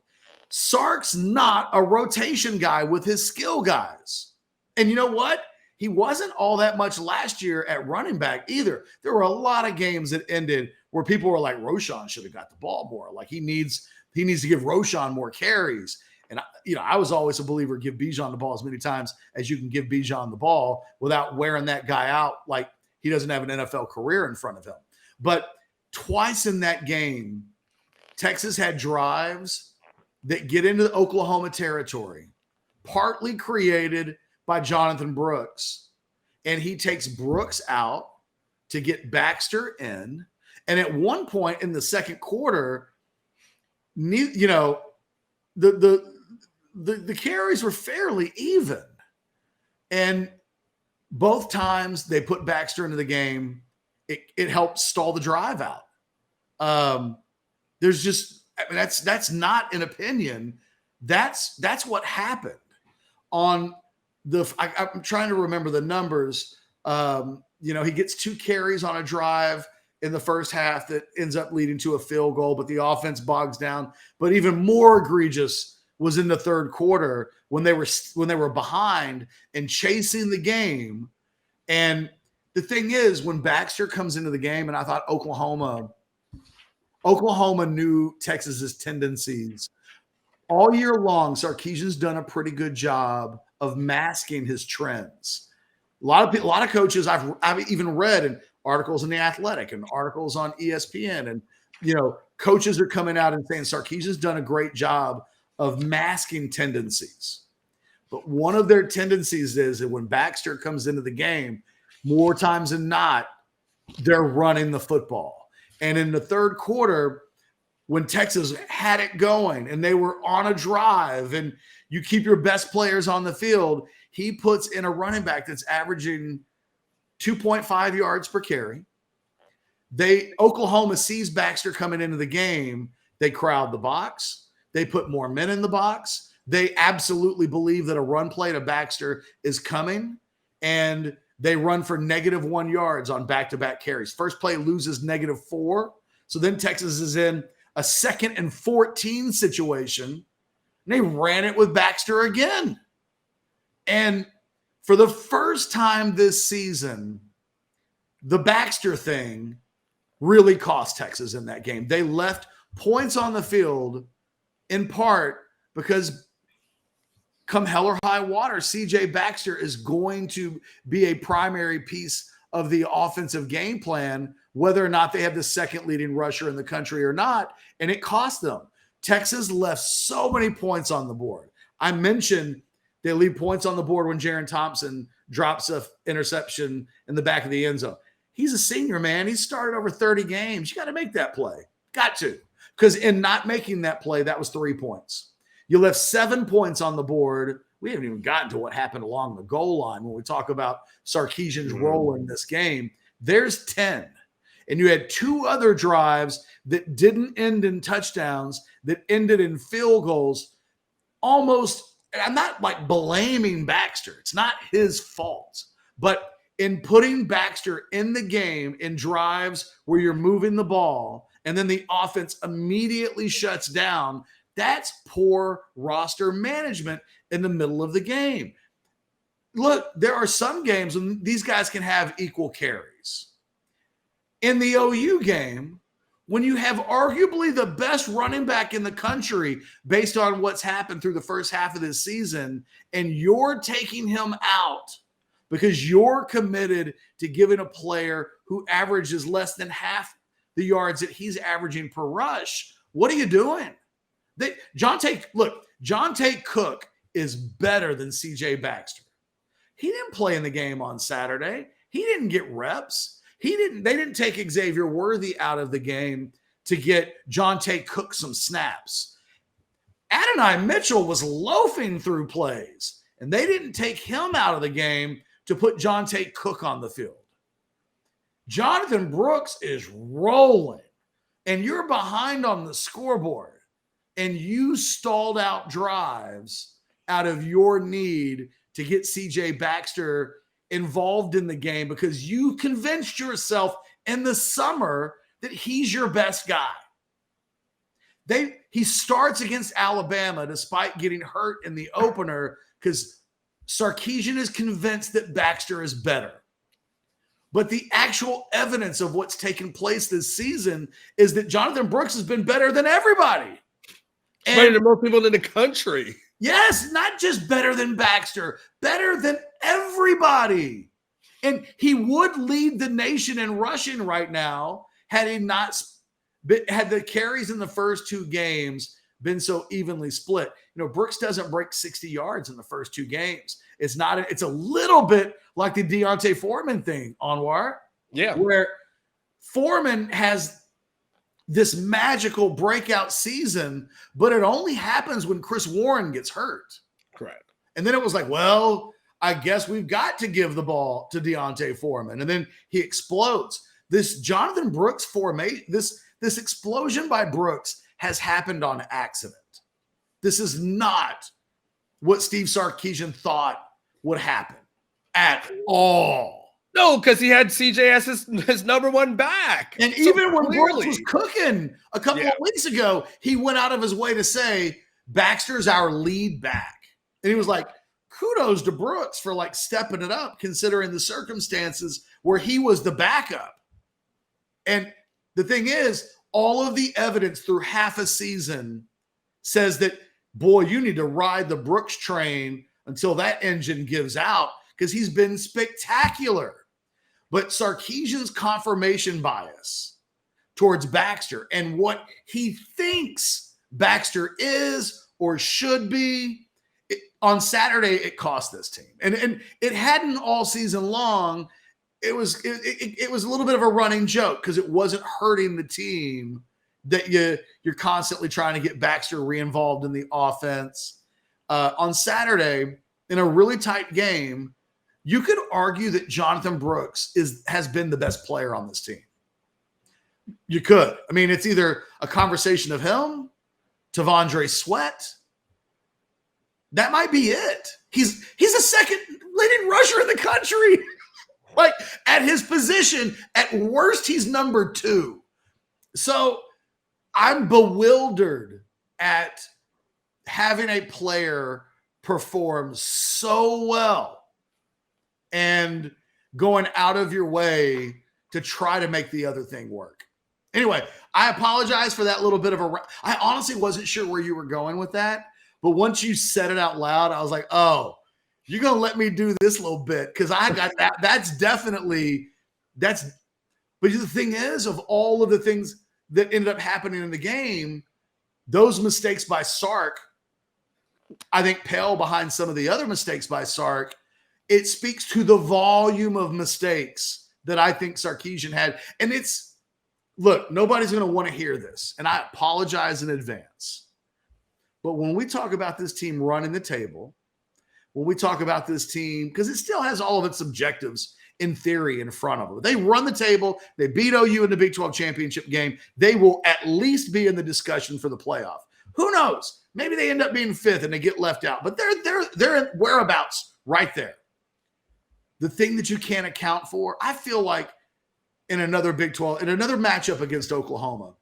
Sark's not a rotation guy with his skill guys. And you know what? He wasn't all that much last year at running back either. There were a lot of games that ended where people were like, Roschon should have got the ball more. Like he needs to give Roschon more carries. And I was always a believer, give Bijan the ball as many times as you can give Bijan the ball without wearing that guy out like he doesn't have an NFL career in front of him. But twice in that game, Texas had drives that get into the Oklahoma territory, partly created by Jonathan Brooks. And he takes Brooks out to get Baxter in. And at one point in the second quarter, the carries were fairly even. And both times they put Baxter into the game, it helped stall the drive out. That's not an opinion. That's what happened on I'm trying to remember the numbers. He gets 2 carries on a drive in the first half that ends up leading to a field goal, but the offense bogs down. But even more egregious was in the third quarter when they were behind and chasing the game. And the thing is, when Baxter comes into the game, and I thought Oklahoma knew Texas's tendencies all year long. Sarkisian's done a pretty good job of masking his trends. A lot of coaches I've even read in articles in The Athletic and articles on ESPN, and coaches are coming out and saying Sarkisian's done a great job of masking tendencies. But one of their tendencies is that when Baxter comes into the game, more times than not, they're running the football. And in the third quarter, when Texas had it going and they were on a drive and you keep your best players on the field, he puts in a running back that's averaging 2.5 yards per carry. Oklahoma sees Baxter coming into the game. They crowd the box. They put more men in the box. They absolutely believe that a run play to Baxter is coming, and they run for -1 yards on back-to-back carries. First play loses -4. So then Texas is in a 2nd and 14 situation, and they ran it with Baxter again. And for the first time this season, the Baxter thing really cost Texas in that game. They left points on the field in part because come hell or high water, C.J. Baxter is going to be a primary piece of the offensive game plan, whether or not they have the second leading rusher in the country or not, and it cost them. Texas left so many points on the board. I mentioned they leave points on the board when Jaron Thompson drops an interception in the back of the end zone. He's a senior, man. He's started over 30 games. You got to make that play. Got to. Because in not making that play, that was 3 points. You left 7 points on the board. We haven't even gotten to what happened along the goal line when we talk about Sarkisian's role in this game. There's 10. And you had 2 other drives that didn't end in touchdowns, that ended in field goals. Almost, I'm not like blaming Baxter. It's not his fault. But in putting Baxter in the game in drives where you're moving the ball and then the offense immediately shuts down, that's poor roster management in the middle of the game. Look, there are some games when these guys can have equal carries. In the OU game, when you have arguably the best running back in the country based on what's happened through the first half of this season, and you're taking him out because you're committed to giving a player who averages less than half the yards that he's averaging per rush, what are you doing? Jonte Cook is better than C.J. Baxter. He didn't play in the game on Saturday. He didn't get reps. They didn't take Xavier Worthy out of the game to get Jonte Cook some snaps. Adonai Mitchell was loafing through plays, and they didn't take him out of the game to put Jonte Cook on the field. Jonathan Brooks is rolling, and you're behind on the scoreboard, and you stalled out drives out of your need to get C.J. Baxter involved in the game because you convinced yourself in the summer that he's your best guy. He starts against Alabama despite getting hurt in the opener because Sarkisian is convinced that Baxter is better. But the actual evidence of what's taken place this season is that Jonathan Brooks has been better than everybody. Better than most people in the country. Yes, not just better than Baxter, better than everybody. And he would lead the nation in rushing right now had he not had the carries in the first 2 games been so evenly split. You know, Brooks doesn't break 60 yards in the first 2 games. It's a little bit like the Deontay Foreman thing, Anwar. Yeah. Where Foreman has this magical breakout season, but it only happens when Chris Warren gets hurt. Correct. And then it was like, well, I guess we've got to give the ball to Deontay Foreman. And then he explodes. This Jonathan Brooks formation, this explosion by Brooks has happened on accident. This is not what Steve Sarkisian thought would happen at all. No, because he had CJ as his number 1 back. And So even when clearly, Brooks was cooking a couple of weeks ago, he went out of his way to say, Baxter's our lead back. And he was like, kudos to Brooks for like stepping it up, considering the circumstances where he was the backup. And the thing is, all of the evidence through half a season says that, boy, you need to ride the Brooks train until that engine gives out because he's been spectacular. But Sarkisian's confirmation bias towards Baxter and what he thinks Baxter is or should be, on Saturday, it cost this team. And it hadn't all season long. It was a little bit of a running joke because it wasn't hurting the team that you're constantly trying to get Baxter re-involved in the offense. On Saturday, in a really tight game, you could argue that Jonathan Brooks has been the best player on this team. You could. I mean, it's either a conversation of him, Tavondre Sweat. That might be it. He's the second leading rusher in the country. Like, at his position, at worst, he's number 2. So I'm bewildered at having a player perform so well and going out of your way to try to make the other thing work. Anyway, I apologize for that little bit of I honestly wasn't sure where you were going with that, but once you said it out loud, I was like, oh, you're going to let me do this little bit because I got that. But the thing is, of all of the things that ended up happening in the game, those mistakes by Sark, I think, pale behind some of the other mistakes by Sark. It speaks to the volume of mistakes that I think Sarkisian had. And look, nobody's going to want to hear this, and I apologize in advance. But when we talk about this team running the table, when we talk about this team, because it still has all of its objectives in theory in front of them. They run the table. They beat OU in the Big 12 championship game. They will at least be in the discussion for the playoff. Who knows? Maybe they end up being 5th and they get left out, but they're in whereabouts right there. The thing that you can't account for, I feel like in another Big 12, in another matchup against Oklahoma,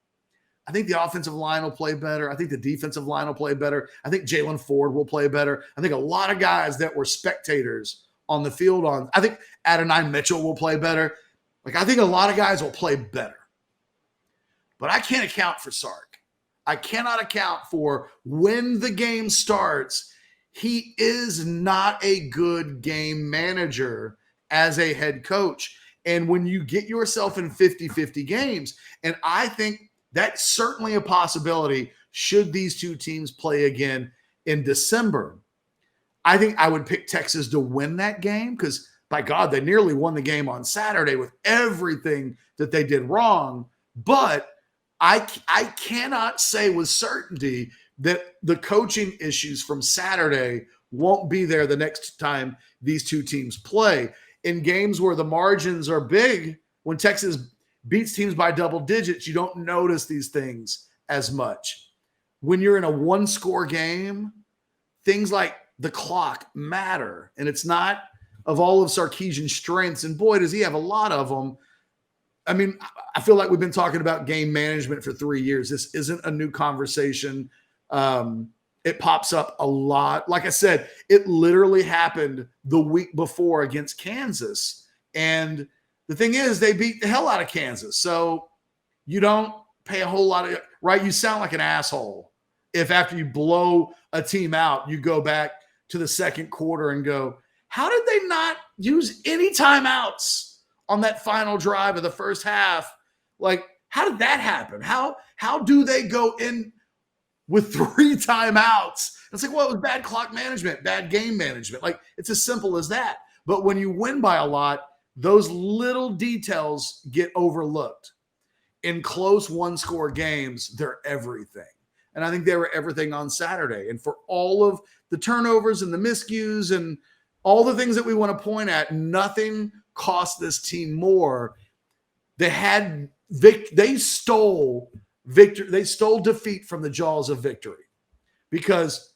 I think the offensive line will play better. I think the defensive line will play better. I think Jalen Ford will play better. I think a lot of guys that were spectators on the field I think Adonai Mitchell will play better. Like, I think a lot of guys will play better. But I can't account for Sark. I cannot account for when the game starts. He is not a good game manager as a head coach. And when you get yourself in 50-50 games, and I think that's certainly a possibility should these two teams play again in December. I think I would pick Texas to win that game because, by God, they nearly won the game on Saturday with everything that they did wrong. But I cannot say with certainty that the coaching issues from Saturday won't be there the next time these two teams play. In games where the margins are big, when Texas beats teams by double digits, you don't notice these things as much. When you're in a one-score game, things like the clock matter, and it's not of all of Sarkisian's strengths, and boy, does he have a lot of them. I mean, I feel like we've been talking about game management for 3 years. This isn't a new conversation. It pops up a lot. Like I said, it literally happened the week before against Kansas, and the thing is, they beat the hell out of Kansas. So you don't pay a whole lot of, right? You sound like an asshole if after you blow a team out, you go back to the second quarter and go, how did they not use any timeouts on that final drive of the first half? Like, how did that happen? How do they go in with 3 timeouts? It's like, well, it was bad clock management, bad game management. Like, it's as simple as that. But when you win by a lot, those little details get overlooked. In close one-score games, they're everything. And I think they were everything on Saturday. And for all of the turnovers and the miscues and all the things that we want to point at, nothing cost this team more. They stole defeat from the jaws of victory because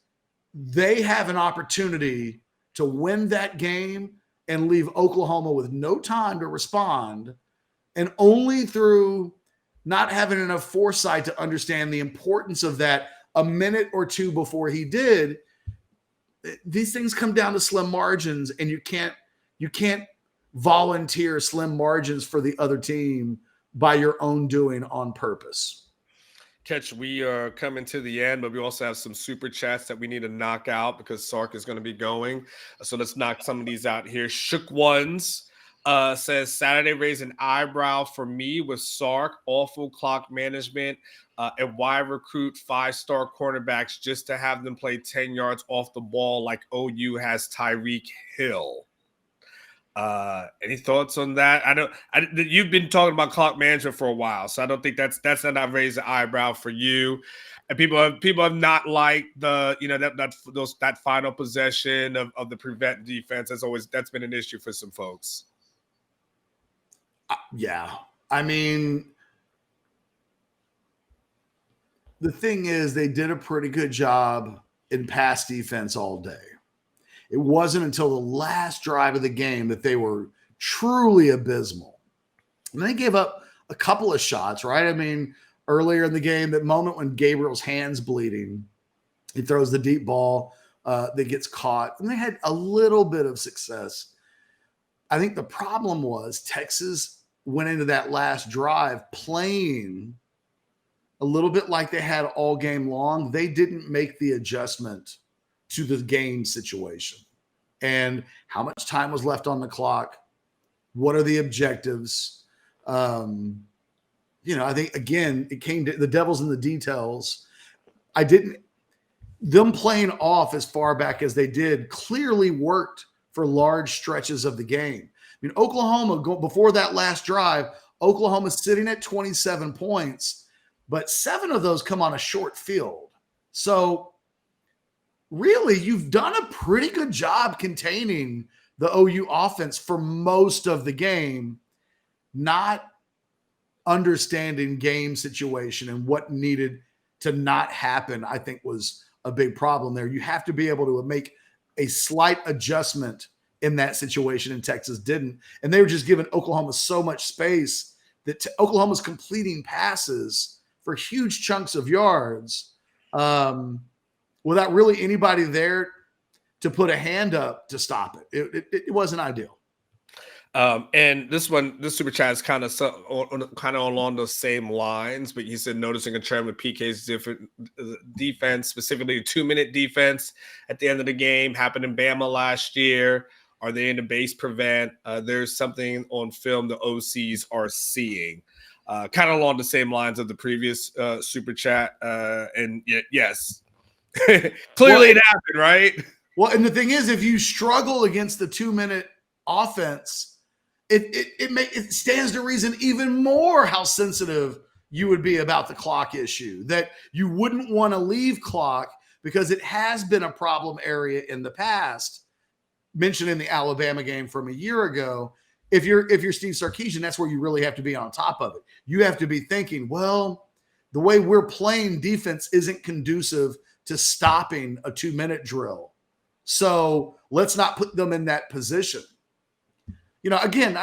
they have an opportunity to win that game and leave Oklahoma with no time to respond, and only through not having enough foresight to understand the importance of that a minute or two before he did. These things come down to slim margins, and you can't volunteer slim margins for the other team by your own doing on purpose. Catch, we are coming to the end, but we also have some super chats that we need to knock out because Sark is going to be going. So let's knock some of these out here. Shook Ones says, Saturday raised an eyebrow for me with Sark, awful clock management, and why recruit 5-star cornerbacks just to have them play 10 yards off the ball like OU has Tyreek Hill. Any thoughts on that? You've been talking about clock management for a while, so I don't think that's not raised an eyebrow for you. And people have not liked the that final possession of the prevent defense. That's been an issue for some folks. Yeah, I mean, the thing is, they did a pretty good job in pass defense all day. It wasn't until the last drive of the game that they were truly abysmal. And they gave up a couple of shots, right? I mean, earlier in the game, that moment when Gabriel's hand's bleeding, he throws the deep ball that gets caught, and they had a little bit of success. I think the problem was Texas went into that last drive playing a little bit like they had all game long. They didn't make the adjustment to the game situation and how much time was left on the clock. What are the objectives? I think, again, it came to the devil's in the details. Them playing off as far back as they did clearly worked for large stretches of the game. I mean, Oklahoma, before that last drive, Oklahoma's sitting at 27 points, but 7 of those come on a short field. So really, you've done a pretty good job containing the OU offense for most of the game, not understanding game situation and what needed to not happen, I think was a big problem there. You have to be able to make a slight adjustment in that situation, and Texas didn't. And they were just giving Oklahoma so much space that Oklahoma's completing passes for huge chunks of yards without really anybody there to put a hand up to stop it. It wasn't ideal. And this super chat is kind of along those same lines, but he said noticing a trend with PK's different defense, specifically a 2-minute defense at the end of the game, happened in Bama last year. Are they in the base prevent? There's something on film the OCs are seeing. Kind of along the same lines of the previous super chat. And yes, clearly it happened, right? Well, and the thing is, if you struggle against the 2-minute offense, it stands to reason even more how sensitive you would be about the clock issue, that you wouldn't want to leave clock because it has been a problem area in the past. Mentioned in the Alabama game from a year ago, if you're Steve Sarkisian, that's where you really have to be on top of it. You have to be thinking, well, the way we're playing defense isn't conducive to stopping a 2-minute drill. So let's not put them in that position. Again,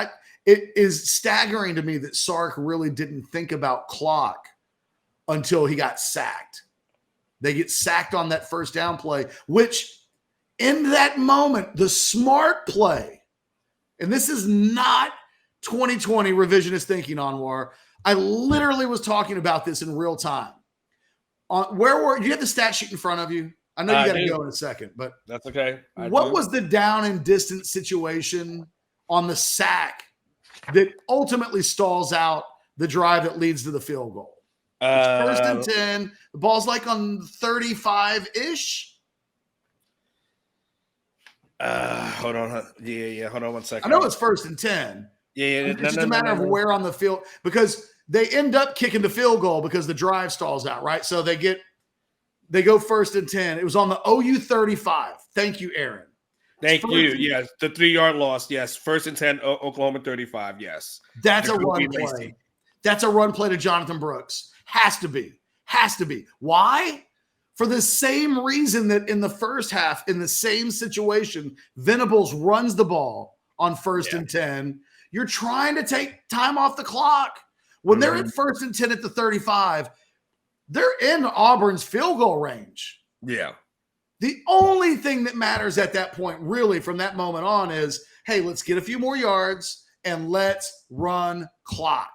it is staggering to me that Sark really didn't think about clock until he got sacked. They get sacked on that first down play, which in that moment, the smart play, and this is not 2020 revisionist thinking, Anwar. I literally was talking about this in real time. Do you have the stat sheet in front of you? I know you got to go in a second, but that's okay. What was the down and distance situation on the sack that ultimately stalls out the drive that leads to the field goal? It's 1st and 10. The ball's like on 35-ish. Hold on. Yeah. Hold on one second. I know it's 1st and 10. Yeah. It's just a matter of where on the field, because they end up kicking the field goal because the drive stalls out, right? So they go 1st and 10. It was on the OU 35. Thank you, Aaron. Thank you. Yes, the 3-yard loss. Yes, 1st and 10, Oklahoma 35. Yes, that's a run play. That's a run play to Jonathan Brooks. Has to be. Why? For the same reason that in the first half, in the same situation, Venables runs the ball on 1st and 10. You're trying to take time off the clock. When they're at 1st and 10 at the 35, they're in Auburn's field goal range. Yeah. The only thing that matters at that point, really, from that moment on is, hey, let's get a few more yards and let's run clock.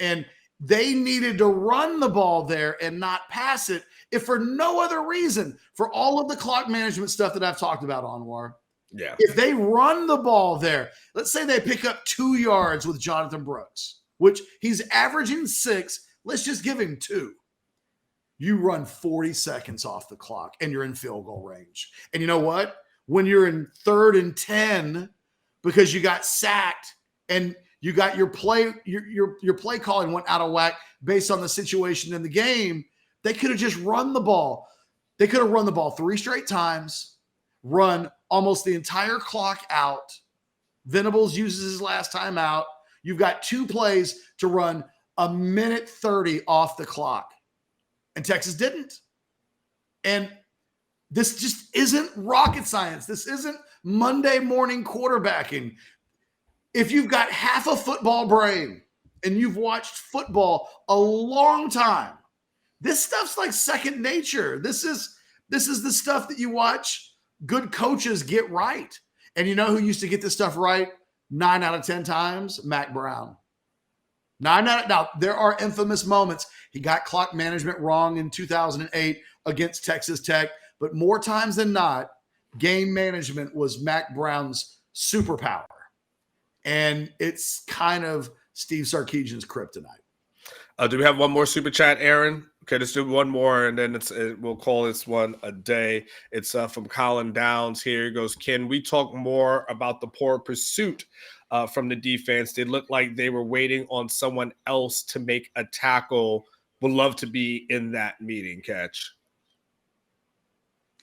And they needed to run the ball there and not pass it, if for no other reason, for all of the clock management stuff that I've talked about, Anwar. Yeah. If they run the ball there, let's say they pick up 2 yards with Jonathan Brooks, which he's averaging 6. Let's just give him 2. You run 40 seconds off the clock and you're in field goal range. And you know what? When you're in 3rd and 10 because you got sacked and you got your play calling went out of whack based on the situation in the game. They could have just run the ball. They could have run the ball 3 straight times, run almost the entire clock out. Venables uses his last time out. You've got 2 plays to run a minute 30 off the clock. And Texas didn't. And this just isn't rocket science. This isn't Monday morning quarterbacking. If you've got half a football brain and you've watched football a long time, this stuff's like second nature. This is the stuff that you watch good coaches get right. And you know who used to get this stuff right 9 out of 10 times? Mac Brown. Now, there are infamous moments. He got clock management wrong in 2008 against Texas Tech, but more times than not, game management was Mac Brown's superpower. And it's kind of Steve Sarkisian's kryptonite. Do we have one more super chat, Aaron? Okay, let's do one more, and then we'll call this one a day. It's from Colin Downs here. He goes, can we talk more about the poor pursuit from the defense? They looked like they were waiting on someone else to make a tackle. Would love to be in that meeting, Catch.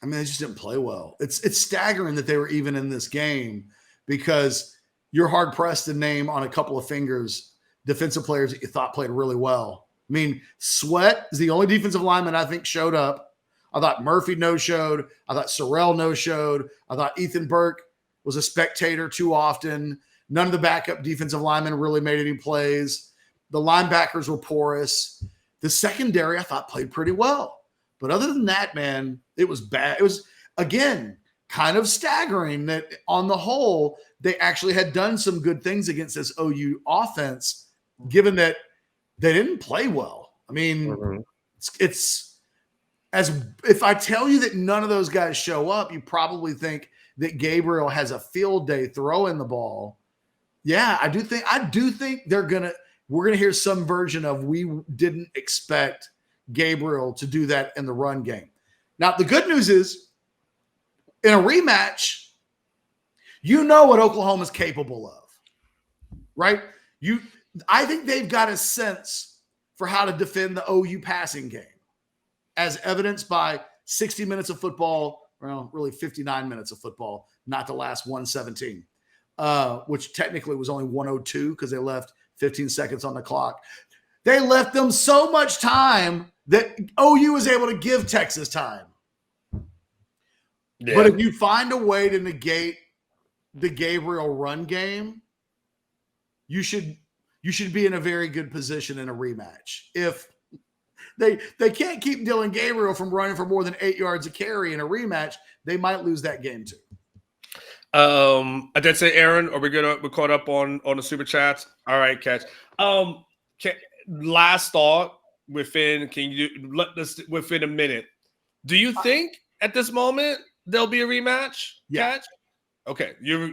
I mean, they just didn't play well. It's staggering that they were even in this game because you're hard-pressed to name on a couple of fingers defensive players that you thought played really well. I mean, Sweat is the only defensive lineman I think showed up. I thought Murphy no-showed. I thought Sorrell no-showed. I thought Ethan Burke was a spectator too often. None of the backup defensive linemen really made any plays. The linebackers were porous. The secondary, I thought, played pretty well. But other than that, man, it was bad. It was, again, kind of staggering that on the whole, they actually had done some good things against this OU offense, given that they didn't play well. I mean, it's as if I tell you that none of those guys show up, you probably think that Gabriel has a field day throwing the ball. Yeah, I do think we're gonna hear some version of we didn't expect Gabriel to do that in the run game. Now, the good news is in a rematch, you know what Oklahoma's capable of, right? I think they've got a sense for how to defend the OU passing game, as evidenced by 60 minutes of football, well, really 59 minutes of football, not the last 117, which technically was only 102 because they left 15 seconds on the clock. They left them so much time that OU was able to give Texas time. Yeah. But if you find a way to negate the Gabriel run game, you should be in a very good position in a rematch. If they can't keep Dylan Gabriel from running for more than 8 yards a carry in a rematch, they might lose that game too. I did say, Aaron, are we good? We're caught up on the super chats. All right, Catch. Last thought within a minute. Do you think at this moment there'll be a rematch? Yeah. Catch? Okay, you're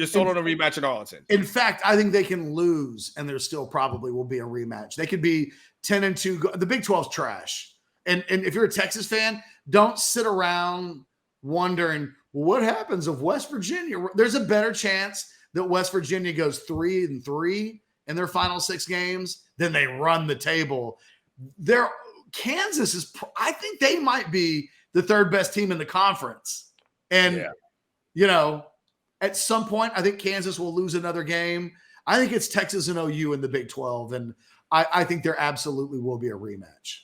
sold on a rematch in Arlington. In fact, I think they can lose, and there still probably will be a rematch. They could be 10-2. The Big 12's trash, and if you're a Texas fan, don't sit around wondering, well, what happens if West Virginia? There's a better chance that West Virginia goes 3-3 in their final 6 games than they run the table. Kansas is. I think they might be the 3rd best team in the conference, and. Yeah. You know, at some point, I think Kansas will lose another game. I think it's Texas and OU in the Big 12, and I think there absolutely will be a rematch.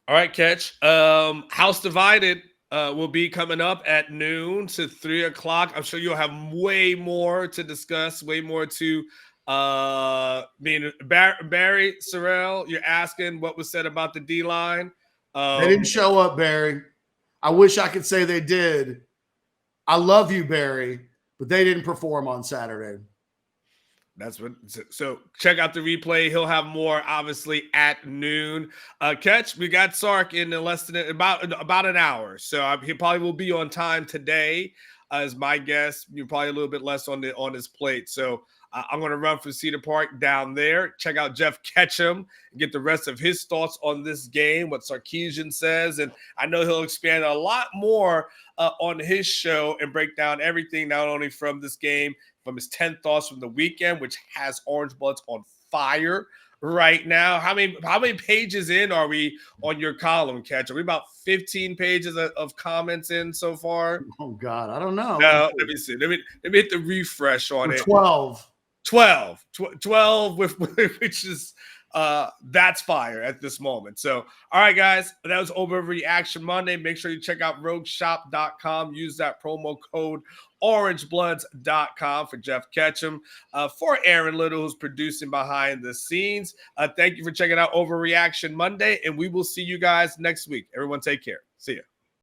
All right, Catch. House Divided will be coming up at noon to 3 o'clock. I'm sure you'll have way more to discuss, way more to Barry, Sorrell, you're asking what was said about the D-line. They didn't show up, Barry. I wish I could say they did. I love you, Barry, but they didn't perform on Saturday. So check out the replay. He'll have more, obviously, at noon. Catch, we got Sark in less than about an hour. So he probably will be on time today as my guess. You're probably a little bit less on his plate. So I'm going to run from Cedar Park down there. Check out Jeff Ketchum and get the rest of his thoughts on this game, what Sarkisian says. And I know he'll expand a lot more on his show and break down everything, not only from this game, from his 10 thoughts from the weekend, which has Orange Bloods on fire right now. How many pages in are we on your column, Catch? Are we about 15 pages of comments in so far? Oh God, I don't know. No, let me see. Let me hit the refresh on it. 12, with which is that's fire at this moment. So, all right, guys, that was Overreaction Monday. Make sure you check out rogueshop.com. Use that promo code orangebloods.com for Jeff Ketchum, for Aaron Little, who's producing behind the scenes. Thank you for checking out Overreaction Monday, and we will see you guys next week. Everyone take care. See ya.